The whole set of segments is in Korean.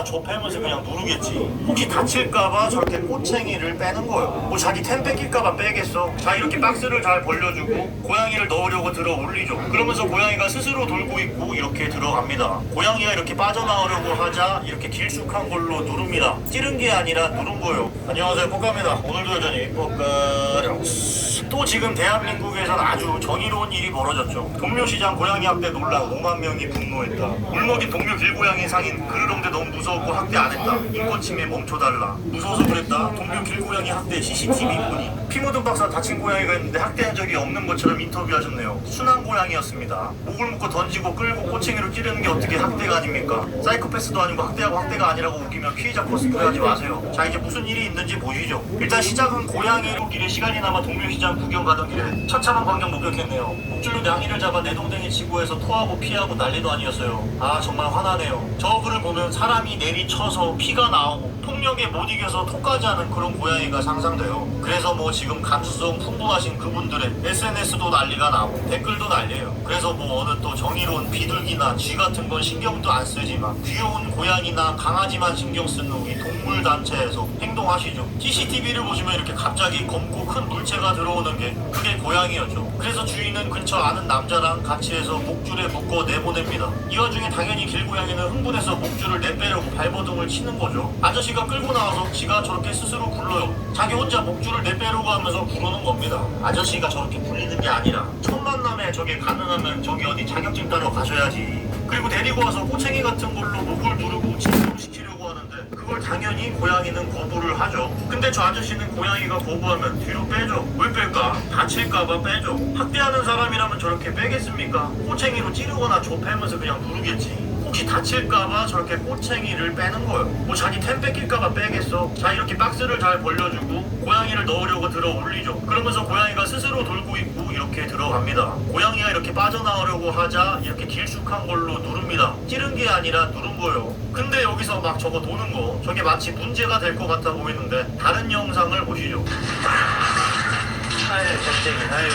좁혀면서 그냥 누르겠지. 혹시 다칠까봐 저렇게 꼬챙이를 빼는 거예요. 뭐 자기 템 뺏길까봐 빼겠어. 자, 이렇게 박스를 잘 벌려주고 고양이를 넣으려고 들어 올리죠. 그러면서 고양이가 스스로 돌고 있고 이렇게 들어갑니다. 고양이가 이렇게 빠져나오려고 하자 이렇게 길쭉한 걸로 누릅니다. 찌른 게 아니라 누른 거예요. 안녕하세요, 뽀까입니다. 오늘도 여전히 뽀까령. 또 지금 대한민국에선 아주 정의로운 일이 벌어졌죠. 동묘시장 고양이 학대 논란 5만 명이 분노했다. 울먹인 동묘 길고양이 상인 그르렁대 너무 무서웠고 학대 안 했다. 인권 침해 멈춰달라. 무서워서 그랬다. 동묘 길고양이 학대 CCTV뿐이. 피 묻은 박사 다친 고양이가 있는데 학대한 적이 없는 것처럼 인터뷰하셨네요. 순한 고양이였습니다. 목을 묶고 던지고 끌고 꼬챙이로 찌르는 게 어떻게 학대가 아닙니까? 사이코패스도 아니고 학대하고 학대가 아니라고 우기면 피해자 코스프레 하지 마세요. 자, 이제 무슨 일이 있는지 보시죠. 일단 시작은 고양이로 길에 시간이 남아 동묘시장 구경 가던 길에 처참한 광경 목격했네요. 목줄로 냥이를 잡아 내동댕이 치고 해서 토하고 피하고 난리도 아니었어요. 아, 정말 화나네요. 저 글을 보면 사람이 내리쳐서 피가 나오고 폭력에 못 이겨서 토까지 하는 그런 고양이가 상상돼요. 그래서 뭐 지금 감수성 풍부하신 그분들의 SNS도 난리가 나고 댓글도 난리예요. 그래서 뭐 어느 또 정의로운 비둘기나 쥐 같은 건 신경도 안 쓰지만 귀여운 고양이나 강아지만 신경 쓰는 우리 동물단체에서 행동하시죠. CCTV를 보시면 이렇게 갑자기 검고 큰 물체가 들어오는 게 그게 고양이였죠. 그래서 주인은 근처 아는 남자랑 같이 해서 목줄에 묶어 내보냅니다. 이 와중에 당연히 길고양이는 흥분해서 목줄을 내빼려고 발버둥을 치는 거죠. 아저씨가 끌고 나와서 지가 저렇게 스스로 굴러요. 자기 혼자 목줄을 내빼려고 하면서 구르는 겁니다. 아저씨가 저렇게 굴리는 게 아니라 첫 만남에 저게 가능하면 저기 어디 자격증 따러 가셔야지. 그리고 데리고 와서 꼬챙이 같은 걸로 목을 누르고 진정시키려고 하는데 그걸 당연히 고양이는 거부를 하죠. 근데 저 아저씨는 고양이가 거부하면 뒤로 빼죠. 왜 뺄까? 다칠까봐 빼죠. 학대하는 사람이라면 저렇게 빼겠습니까? 꼬챙이로 찌르거나 좁혀면서 그냥 누르겠지. 혹시 다칠까봐 저렇게 꼬챙이를 빼는 거예요. 뭐 자기 템 뺏길까봐 빼겠어. 자, 이렇게 박스를 잘 벌려주고 고양이를 넣으려고 들어 올리죠. 그러면서 고양이가 스스로 돌고 있고 이렇게 들어갑니다. 고양이가 이렇게 빠져나오려고 하자 이렇게 길쭉한 걸로 누릅니다. 찌른 게 아니라 누른 거예요. 근데 여기서 막 저거 도는 거 저게 마치 문제가 될 것 같아 보이는데 다른 영상을 보시죠. 아유, 땡땡이, 아유.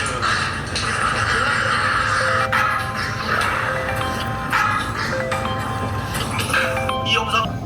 이 영상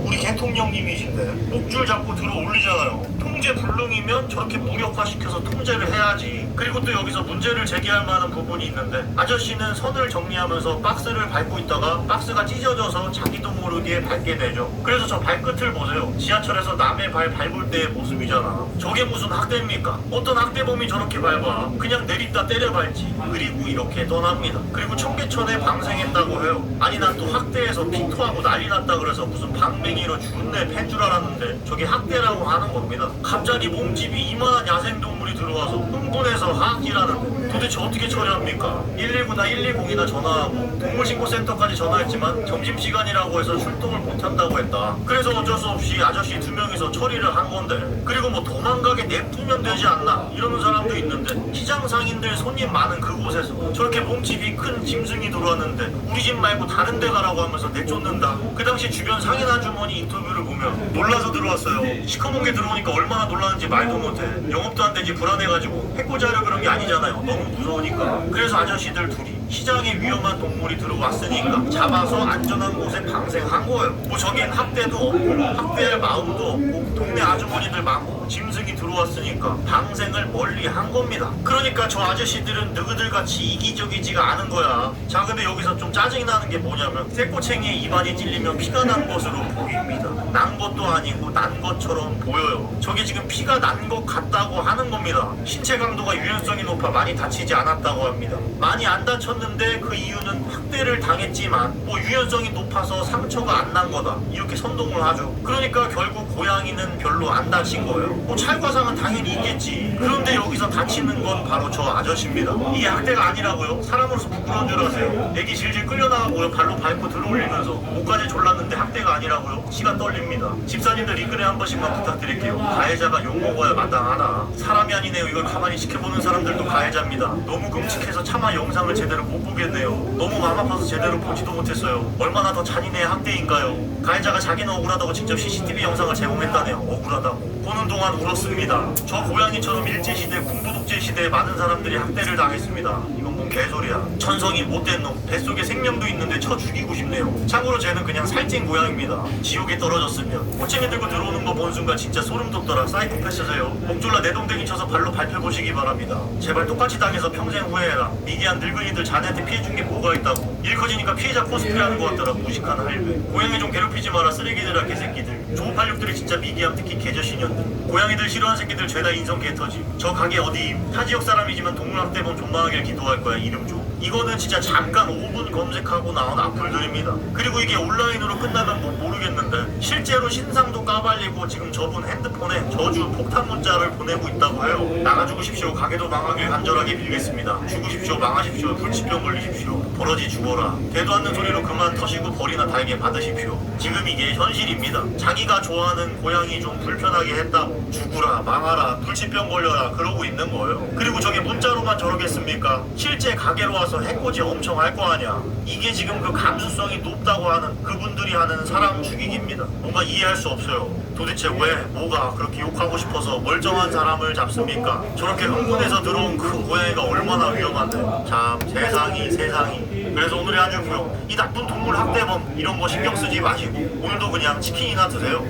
우리 대통령님이신데 목줄 잡고 들어 올리잖아요. 통제 불능이면 저렇게 무력화시켜서 통제를 해야지. 그리고 또 여기서 문제를 제기할 만한 부분이 있는데 아저씨는 선을 정리하면서 박스를 밟고 있다가 박스가 찢어져서 자기도 모르게 밟게 되죠. 그래서 저 발끝을 보세요. 지하철에서 남의 발 밟을 때의 모습이잖아. 저게 무슨 학대입니까? 어떤 학대범이 저렇게 밟아? 그냥 내리다 때려 밟지. 그리고 이렇게 떠납니다. 그리고 청계천에 방생했다고 해요. 아니, 난 또 학대해서 피토하고 난리 났다 그래서 무슨 방맹이로 죽네 팬 줄 알았는데 저게 학대라고 하는 겁니다. 갑자기 몸집이 이만한 야생동물이 들어와서 흥분해서 하악질하는데 도대체 어떻게 처리합니까? 119나 120이나 전화하고 동물신고센터까지 전화했지만 점심시간이라고 해서 출동을 못한다고 했다. 그래서 어쩔 수 없이 아저씨 2명이서 처리를 한 건데 그리고 뭐 도망가게 냅두면 되지 않나 이러는 사람도 있는데 시장 상인들 손님 많은 그곳에서 저렇게 몸집이 큰 짐승이 들어왔는데 우리 집 말고 다른 데 가라고 하면서 내쫓는다. 그 당시 주변 상인 아주머니 인터뷰를 보면 놀라서 들어왔어요. 시커먼 게 들어오니까 얼마나 놀라는지 말도 못해. 영업도 안 되지 불안해가지고 해코지 하려 그런 게 아니잖아요. 너무 무서우니까. 그래서 아저씨들 둘이 시장에 위험한 동물이 들어왔으니까 잡아서 안전한 곳에 방생한 거예요. 뭐 저긴 학대도 없고 학대할 마음도 없고 동네 아주머니들 많고 짐승이 들어왔으니까 방생을 멀리 한 겁니다. 그러니까 저 아저씨들은 너희들같이 이기적이지가 않은 거야. 자, 근데 여기서 좀 짜증이 나는 게 뭐냐면 쇠꼬챙이에 입안이 찔리면 피가 난 것으로 보입니다. 난 것도 아니고 난 것처럼 보여요. 저게 지금 피가 난 것 같다고 하는 겁니다. 신체 강도가 유연성이 높아 많이 다치지 않았다고 합니다. 많이 안 다쳤는데 그 이유는 학대를 당했지만 뭐 유연성이 높아서 상처가 안 난 거다 이렇게 선동을 하죠. 그러니까 결국 고양이는 별로 안 다친 거예요. 뭐 찰과상은 당연히 있겠지. 그런데 여기서 다치는 건 바로 저 아저씨입니다. 이게 학대가 아니라고요? 사람으로서 부끄러운 줄 아세요? 애기 질질 끌려나가고요. 발로 밟고 들어올리면서 목까지 졸랐는데 학대가 아니라고요? 시간 떨립니다. 집사님들 리그레 한 번씩만 부탁드릴게요. 가해자가 욕먹어야 마땅하나. 사람이 아니네요. 이걸 가만히 지켜보는 사람들도 가해자입니다. 너무 끔찍해서 차마 영상을 제대로 못 보겠네요. 너무 마음 아파서 제대로 보지도 못했어요. 얼마나 더 잔인해 학대인가요? 가해자가 자기는 억울하다고 직접 CCTV 영상을 제공했다네요. 억울하다고. 보는 동안 울었습니다. 저 고양이처럼 일제시대, 군부독재 시대에 많은 사람들이 학대를 당했습니다. 이건 뭔 개소리야. 천성이 못된 놈, 뱃속에 생명도 있는데 쳐 죽이고 싶네요. 참고로 쟤는 그냥 살찐 고양입니다. 지옥에 떨어졌으면 꼬챙이 들고 들어오는 거 본 순간 진짜 소름 돋더라. 사이코패스세요. 목졸라 내동댕이 쳐서 발로 밟혀보시기 바랍니다. 제발 똑같이 당해서 평생 후회해라. 미개한 늙은이들 자네한테 피해준 게 뭐가 있다고. 일 커지니까 피해자 코스프레 하는 거 같더라. 무식한 할배. 고양이 좀 괴롭히지 마라. 쓰레기들아 개새끼들. 조팔육들이 진짜 미개함. 특히 개저신년들. 고양이들 싫어하는 새끼들 죄다 인성 개터지. 저 가게 어디임? 타 지역 사람이지만 동물학대범 존망하길 기도할 거야. 이름 줘. 이거는 진짜 잠깐 5분 검색하고 나온 악플들입니다. 그리고 이게 온라인으로 끝나면 뭐 모르겠는데 실제로 신상도 까발리고 지금 저분 핸드폰에 저주 폭탄 문자를 보내고 있다고 해요. 나가주고 싶시오. 가게도 망하길 간절하게 빌겠습니다. 죽으십시오. 망하십시오. 불치병 걸리십시오. 버러지 죽어라. 대도 않는 소리로 그만 터시고 벌이나 달게 받으십시오. 지금 이게 현실입니다. 자기가 좋아하는 고양이 좀 불편하게 했다고 죽으라 망하라 불치병 걸려라 그러고 있는 거예요. 그리고 저게 문자로만 저러겠습니까? 실제 가게로 와서 해코지 엄청 할 거 아니야. 이게 지금 그 감수성이 높다고 하는 그분들이 하는 사람 죽이기입니다. 뭔가 이해할 수 없어요. 도대체 왜 뭐가 그렇게 욕하고 싶어서 멀쩡한 사람을 잡습니까? 저렇게 흥분해서 들어온 그 고양이가 얼마나 위험한데. 참 세상이. 그래서 오늘의 한줄평, 이 나쁜 동물 학대범 이런 거 신경 쓰지 마시고 오늘도 그냥 치킨이나 드세요.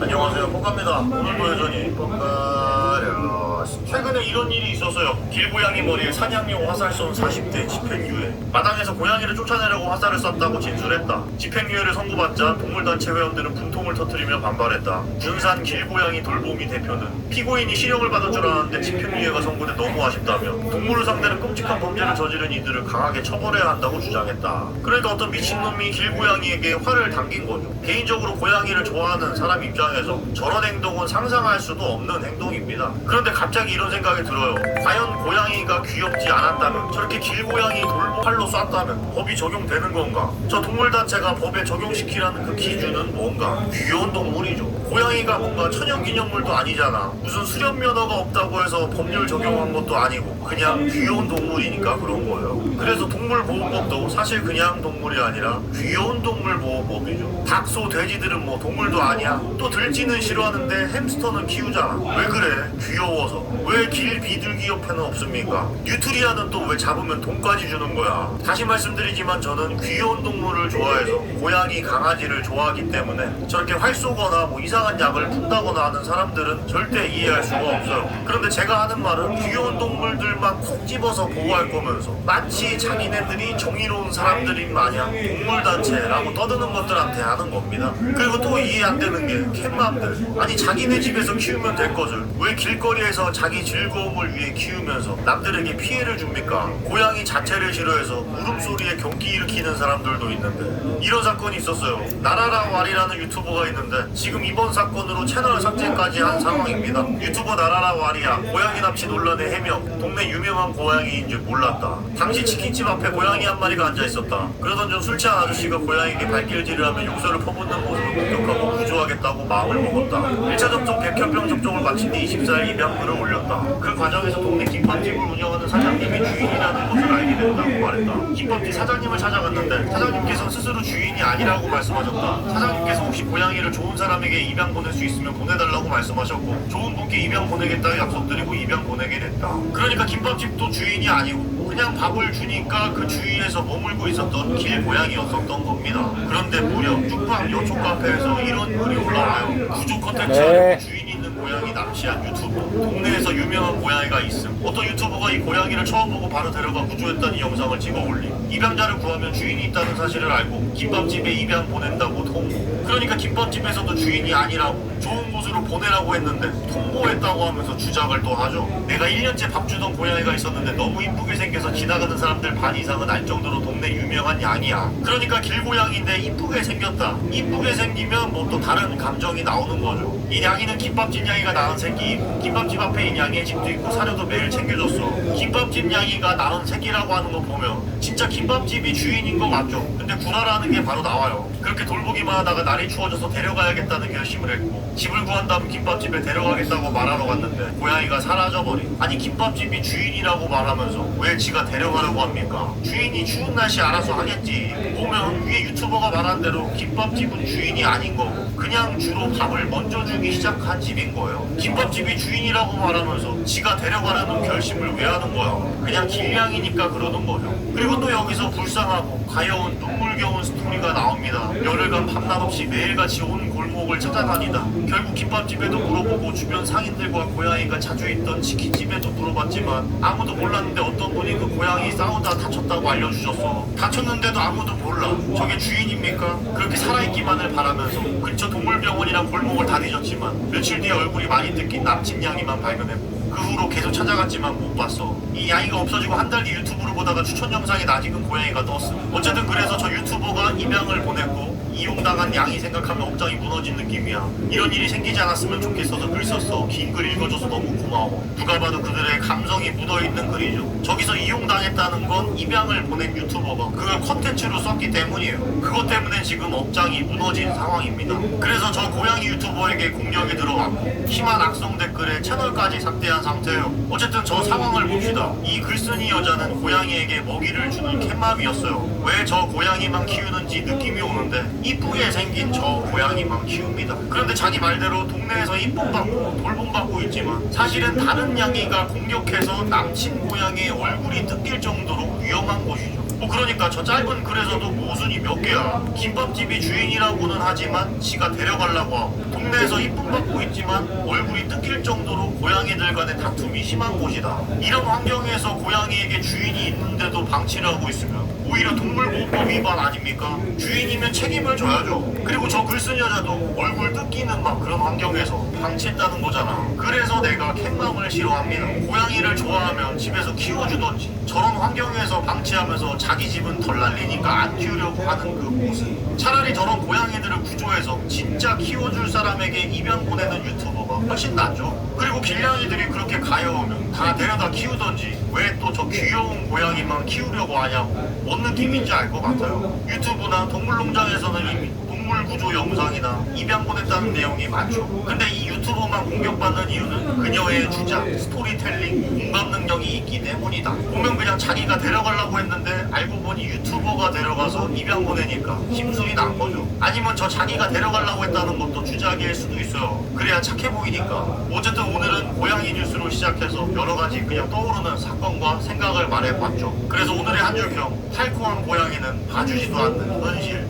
안녕하세요, 뽀까입니다. 오늘도 여전히 뽀까려. 최근에 이런 일이 있었어요. 길고양이 머리에 사냥용 화살 쏜 40대 집행유예. 마당에서 고양이를 쫓아내려고 화살을 쐈다고 진술했다. 집행유예를 선고받자 동물단체 회원들은 분통을 터뜨리며 반발했다. 군산 길고양이 돌보미 대표는 피고인이 실형을 받을 줄 알았는데 집행유예가 선고돼 너무 아쉽다며 동물을 상대로 끔찍한 범죄를 저지른 이들을 강하게 처벌해야 한다고 주장했다. 그러니까 어떤 미친놈이 길고양이에게 활을 당긴 거죠. 개인적으로 고양이를 좋아하는 사람 입장에서 저런 행동은 상상할 수도 없는 행동입니다. 그런데 갑자기 이런 생각이 들어요. 과연 고양이가 귀엽지 않았다면, 저렇게 길고양이 돌보 활로 쐈다면 법이 적용되는 건가? 저 동물단체가 법에 적용시키라는 그 기준은 뭔가? 귀여운 동물이죠. 고양이가 뭔가 천연기념물도 아니잖아. 무슨 수련면허가 없다고 해서 법률 적용한 것도 아니고 그냥 귀여운 동물이니까 그런 거예요. 그래서 동물보호법도 사실 그냥 동물이 아니라 귀여운 동물보호법이죠. 닭, 소, 돼지들은 뭐 동물도 아니야. 또 들쥐는 싫어하는데 햄스터는 키우잖아. 왜 그래? 귀여워서. 왜 길 비둘기 옆에는 없습니까? 뉴트리아는 또 왜 잡으면 돈까지 주는 거야? 다시 말씀드리지만 저는 귀여운 동물을 좋아해서 고양이, 강아지를 좋아하기 때문에 저렇게 활 쏘거나 뭐 이상한 약을 푼다거나 하는 사람들은 절대 이해할 수가 없어요. 그런데 제가 하는 말은 귀여운 동물들만 콕 집어서 보호할 거면서 마치 자기네들이 정의로운 사람들인 마냥 동물단체라고 떠드는 것들한테 하는 겁니다. 그리고 또 이해 안 되는 게 캣맘들. 아니 자기네 집에서 키우면 될 것을 왜 길거리에서 자기 즐거움을 위해 키우면서 남들에게 피해를 줍니까? 고양이 자체를 싫어해서 울음소리에 경기 일으키는 사람들도 있는데 이런 사건이 있었어요. 나라라 왈이라는 유튜버가 있는데 지금 이번 사건으로 채널 삭제까지 한 상황입니다. 유튜버 나라라 왈이야 고양이 납치 논란의 해명. 동네 유명한 고양이인 줄 몰랐다. 당시 치킨집 앞에 고양이 한 마리가 앉아있었다. 그러던 중 술 취한 아저씨가 고양이에게 발길질을 하며 욕설을 퍼붓는 모습을 목격하고 구조하겠다고 마음을 먹었다. 1차 접종 백혈병 접종을 마친 뒤 24일 입양글을 올렸다. 그 과정에서 동네 김밥집을 운영하는 사장님이 주인이라는 것을 알게 됐다고 말했다. 김밥집 사장님을 찾아갔는데 사장님께서 스스로 주인이 아니라고 말씀하셨다. 사장님께서 혹시 고양이를 좋은 사람에게 입양 보낼 수 있으면 보내달라고 말씀하셨고 좋은 분께 입양 보내겠다고 약속드리고 입양 보내게 됐다. 그러니까 김밥집도 주인이 아니고 그냥 밥을 주니까 그 주위에서 머물고 있었던 길고양이였었던 겁니다. 그런데 무려 쭈빵 여초 카페에서 이런 글이 올라와요. 구조 컨텐츠를 주인 있는 고양이 납치한 유튜버. 동네에서 유명한 고양이가 있음. 어떤 유튜버가 이 고양이를 처음 보고 바로 데려가 구조했다는 영상을 찍어 올림. 입양자를 구하면 주인이 있다는 사실을 알고 김밥집에 입양 보낸다고 통보. 그러니까 김밥집에서도 주인이 아니라고 좋은 곳으로 보내라고 했는데 통보했다고 하면서 주작을 또 하죠. 내가 1년째 밥 주던 고양이가 있었는데 너무 이쁘게 생겨서 지나가는 사람들 반 이상은 알 정도로 동네 유명한 양이야. 그러니까 길고양이인데 이쁘게 생겼다. 이쁘게 생기면 뭐 또 다른 감정이 나오는 거죠. 이 양이는 김밥집 양이가 낳은 새끼. 김밥집 앞에 이 양이의 집도 있고 사료도 매일 챙겨줬어. 김밥집 양이가 낳은 새끼라고 하는 거 보면 진짜 김밥집이 주인인 거 맞죠? 근데 구라라는 게 바로 나와요. 그렇게 돌보기만 하다가 날이 추워져서 데려가야겠다는 결심을 했고 집을 구한 다음 김밥집에 데려가겠다고 말하러 갔는데 고양이가 사라져버린. 아니 김밥집이 주인이라고 말하면서 왜 지가 데려가려고 합니까? 주인이 추운 날씨 알아서 하겠지. 보면 위에 유튜버가 말한 대로 김밥집은 주인이 아닌 거고 그냥 주로 밥을 먼저 주기 시작한 집인 거예요. 김밥집이 주인이라고 말하면서 지가 데려가려는 결심을 왜 하는 거야? 그냥 길냥이니까 그러는 거죠. 그리고 또 여기서 불쌍하고 가여운 눈물겨운 스토리가 나옵니다. 열흘간 밤낮 없이 매일같이 온 골목을 찾아다니다 결국 김밥집에도 물어보고 주변 상인들과 고양이가 자주 있던 치킨집에도 물어봤지만 아무도 몰랐는데 어떤 분이 그 고양이 싸우다 다쳤다고 알려주셨어. 다쳤는데도 아무도 몰라. 저게 주인입니까? 그렇게 살아있기만을 바라면서 근처 동물병원이랑 골목을 다 뒤졌지만 며칠 뒤에 얼굴이 많이 뜯긴 남친 양이만 발견했고 그 후로 계속 찾아갔지만 못 봤어. 이 양이가 없어지고 한 달 뒤 유튜브를 보다가 추천 영상에 낯익은 고양이가 떴어. 어쨌든 그래서 저 유튜버가 입양을 보냈고 이용당한 양이 생각하면 업장이 무너진 느낌이야. 이런 일이 생기지 않았으면 좋겠어서 글 썼어. 긴 글 읽어줘서 너무 고마워. 누가 봐도 그들의 감성이 묻어있는 글이죠. 저기서 이용당했다는 건 입양을 보낸 유튜버가 그걸 컨텐츠로 썼기 때문이에요. 그것 때문에 지금 업장이 무너진 상황입니다. 그래서 저 고양이 유튜버에게 공격이 들어왔고 심한 악성 댓글에 채널까지 삭제한 상태예요. 어쨌든 저 상황을 봅시다. 이 글쓴이 여자는 고양이에게 먹이를 주는 캣맘이었어요. 왜 저 고양이만 키우는지 느낌이 오는데 이쁘게 생긴 저 고양이만 키웁니다. 그런데 자기 말대로 동네에서 이쁨받고 돌봄받고 있지만 사실은 다른 양이가 공격해서 남친 고양이의 얼굴이 뜯길 정도로 위험한 곳이죠. 그러니까 저 짧은 글에서도 모순이 몇 개야. 김밥집이 주인이라고는 하지만 지가 데려가려고 하고 동네에서 이쁨받고 있지만 얼굴이 뜯길 정도로 고양이들 간의 다툼이 심한 곳이다. 이런 환경에서 고양이에게 주인이 있는데도 방치를 하고 있으면 오히려 동물보호법 위반 아닙니까? 주인이면 책임을 져야죠. 그리고 저 글쓴 여자도 얼굴 뜯기는 막 그런 환경에서 방치했다는 거잖아. 그래서 내가 캣맘을 싫어합니다. 고양이를 좋아하면 집에서 키워주던지 저런 환경에서 방치하면서 자기 집은 덜 날리니까 안 키우려고 하는 그 모습. 차라리 저런 고양이들을 구조해서 진짜 키워줄 사람에게 입양 보내는 유튜버가 훨씬 낫죠. 그리고 길냥이들이 그렇게 가여우면 다 데려다 키우던지 왜 또 저 귀여운 고양이만 키우려고 하냐고. 뭔 느낌인지 알 것 같아요. 유튜브나 동물농장에서는 이미 동물 구조 영상이나 입양 보냈다는 내용이 많죠. 근데 이 유튜버만 공격받는 이유는 그녀의 주장, 스토리텔링, 공감 능력이 있기 때문이다. 보면 그냥 자기가 데려가려고 했는데 알고 보니 유튜버가 데려가서 입양 보내니까 힘술이 난 거죠. 아니면 저 자기가 데려가려고 했다는 것도 주작일 수도 있어요. 그래야 착해 보이니까. 어쨌든 오늘은 고양이 뉴스로 시작해서 여러 가지 그냥 떠오르는 사건과 생각을 말해봤죠. 그래서 오늘의 한 줄평, 달콤한 고양이는 봐주지도 않는 현실.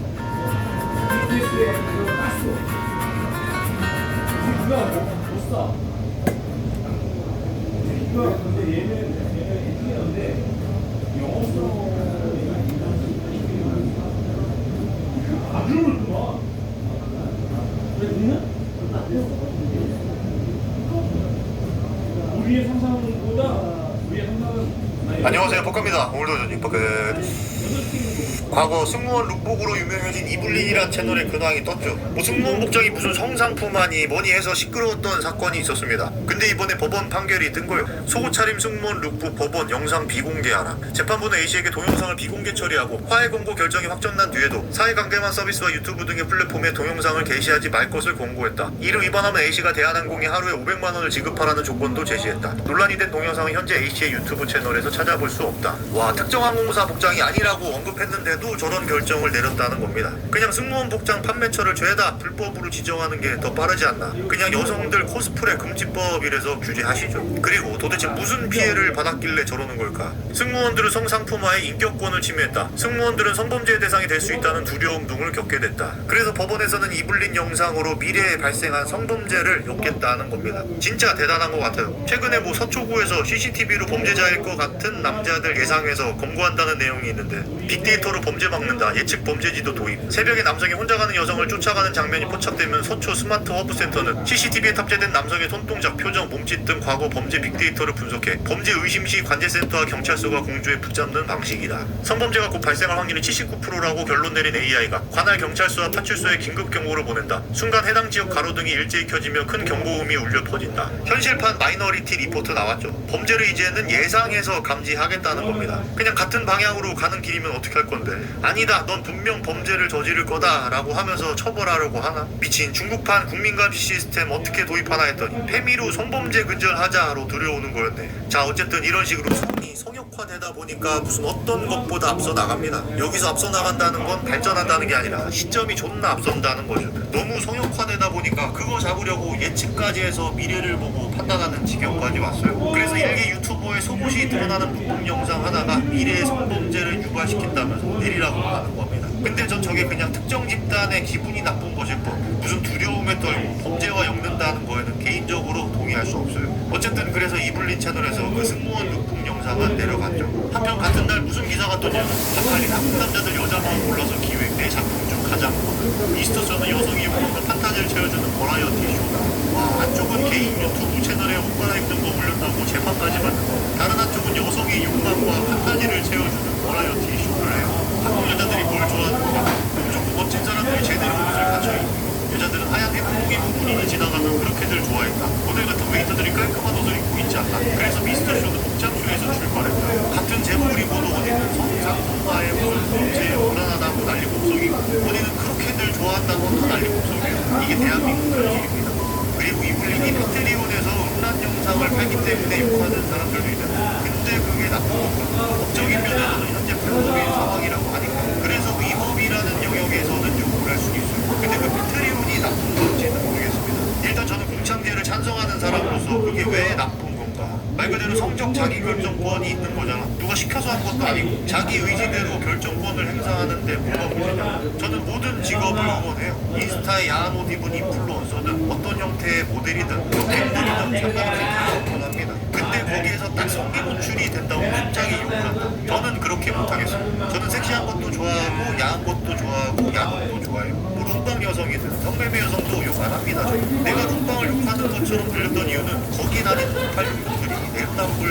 안녕하세요, 복갑니다. 오늘도 저님 복끝. 과거 승무원 룩북으로 유명해진 이블린이란 채널의 근황이 떴죠. 뭐 승무원 복장이 무슨 성상품아니 뭐니 해서 시끄러웠던 사건이 있었습니다. 근데 이번에 법원 판결이 뜬 거예요. 속옷 차림 승무원 룩북 법원 영상 비공개하라. 재판부는 A씨에게 동영상을 비공개 처리하고 화해 공고 결정이 확정난 뒤에도 사회관계망 서비스와 유튜브 등의 플랫폼에 동영상을 게시하지 말 것을 권고했다. 이를 위반하면 A씨가 대한항공에 하루에 500만 원을 지급하라는 조건도 제시했다. 논란이 된 동영상은 현재 A씨의 유튜브 채널에서 찾아볼 수 없다. 와, 특정 항공사 복장이 아니라고 언급했는데도 저런 결정을 내렸다는 겁니다. 그냥 승무원 복장 판매처를 죄다 불법으로 지정하는 게 더 빠르지 않나. 그냥 여성들 코스프레 금지법이라서 규제하시죠. 그리고 도대체 무슨 피해를 받았길래 저러는 걸까? 승무원들은 성상품화의 인격권을 침해했다. 승무원들은 성범죄의 대상이 될 수 있다는 두려움 등을 겪게 됐다. 그래서 법원에서는 이블린 영상으로 미래에 발생한 성범죄를 엮겠다는 겁니다. 진짜 대단한 것 같아요. 최근에 뭐 서초구에서 CCTV로 범죄자일 것 같은 남자들 예상해서 검거한다는 내용이 있는데 빅데이터로 범죄 막는다. 예측 범죄지도 도입. 새벽에 남성이 혼자 가는 여성을 쫓아가는 장면이 포착되면 서초 스마트 허브센터는 CCTV에 탑재된 남성의 손동작, 표정, 몸짓 등 과거 범죄 빅데이터를 분석해 범죄 의심 시 관제센터와 경찰서가 공조해 붙잡는 방식이다. 성범죄가 곧 발생할 확률이 79%라고 결론 내린 AI가 관할 경찰서와 파출소에 긴급 경고를 보낸다. 순간 해당 지역 가로등이 일제히 켜지며 큰 경고음이 울려 퍼진다. 현실판 마이너리티 리포트 나왔죠. 범죄를 이제는 예상해서 감지하겠다는 겁니다. 그냥 같은 방향으로 가는 길이면 어떻게 할 건데? 아니다, 넌 분명 범죄를 저지를 거다 라고 하면서 처벌하려고 하나? 미친, 중국판 국민감시 시스템 어떻게 도입하나 했더니 페미로 성범죄 근절하자로 들여오는 거였네. 자, 어쨌든 이런 식으로 성이 성역 성역화되다 보니까 무슨 어떤 것보다 앞서 나갑니다. 여기서 앞서 나간다는 건 발전한다는 게 아니라 시점이 존나 앞선다는 거죠. 너무 성역화되다 보니까 그거 잡으려고 예측까지 해서 미래를 보고 판단하는 지경까지 왔어요. 그래서 일개 유튜버의 속옷이 드러나는 부품 영상 하나가 미래의 성범죄를 유발시킨다면서 내리라고 하는 겁니다. 근데 전 저게 그냥 특정 집단의 기분이 나쁜 것일 뿐 무슨 두려움에 떨고 범죄와 엮는다는 거에는 개인적으로 동의할 수 없어요. 어쨌든 그래서 이블린 채널에서 그 승무원 룩북 영상은 내려갔죠. 한편 같은 날 무슨 기사가 떴냐면 박할린 한국 남자들 여자만 골라서 기획 내 작품 중 가장 미스터쇼는 여성이 욕하는 판타지를 채워주는 버라이어티 쇼다. 와, 한쪽은 개인 유튜브 채널에 옷 갈아입는 거 올렸다고 재판까지 받는, 다른 한쪽은 여성의 욕망과 판타지를 채워주는 버라이어티 쇼를 해요. 한국 여자들이 뭘 좋아하는가? 조금 멋진 사람들이 제대로 옷을 갖춰입고 여자들은 하얀 해프목이 부분이 지나가면 그렇게들 좋아했다. 모델 같은 웨이터들이 깔끔한 옷을 입고 있지 않다. 그래서 미스터쇼는 복장쇼에서 출발했다. 같은 제목을 입어도 어디는 성상통화에 무슨 범죄에 불안하다고 난리곡성이고 어디는 그렇게들 좋아한다고 다 난리곡성이에요. 이게 대한민국 현실입니다. 그리고 이블린이 패트리온에서 음란 영상을 팔기 때문에 욕하는 사람들도 있는데 근데 그게 나쁜 건가? 법적인 면에서는 현재 불법인 상황이라고 하니까 그래서 위법이라는 영역에서는 욕을 할 수도 있어요. 근데 그 패트리온이 나쁜 건지는 모르겠습니다. 일단 저는 공창제를 찬성하는 사람으로서 그게 왜 나쁜 건가? 말 그대로 성적 자기결정권이 있는 거잖아. 누가 시켜서 한 것도 아니고 자기 의지대로 결정권을 행사하는데 뭐가 문제냐. 저는 모든 직업을 응원해요. 인스타에 야한 옷 입은 인플루언서든 어떤 형태의 모델이든 객들이든 상관없이 응원합니다. 근데 거기에서 딱 성기 노출이 된다고 갑자기 욕을 한다. 저는 그렇게 못하겠어요. 저는 섹시한 것도 좋아하고 야한 것도 좋아하고 야한 것도 좋아해요. 뭐 룸방 여성이든 성매매 여성도 욕 안 합니다. 저는. 내가 룸방을 욕하는 것처럼 들렸던 이유는 거기 다니는 98 룸들이 내로남불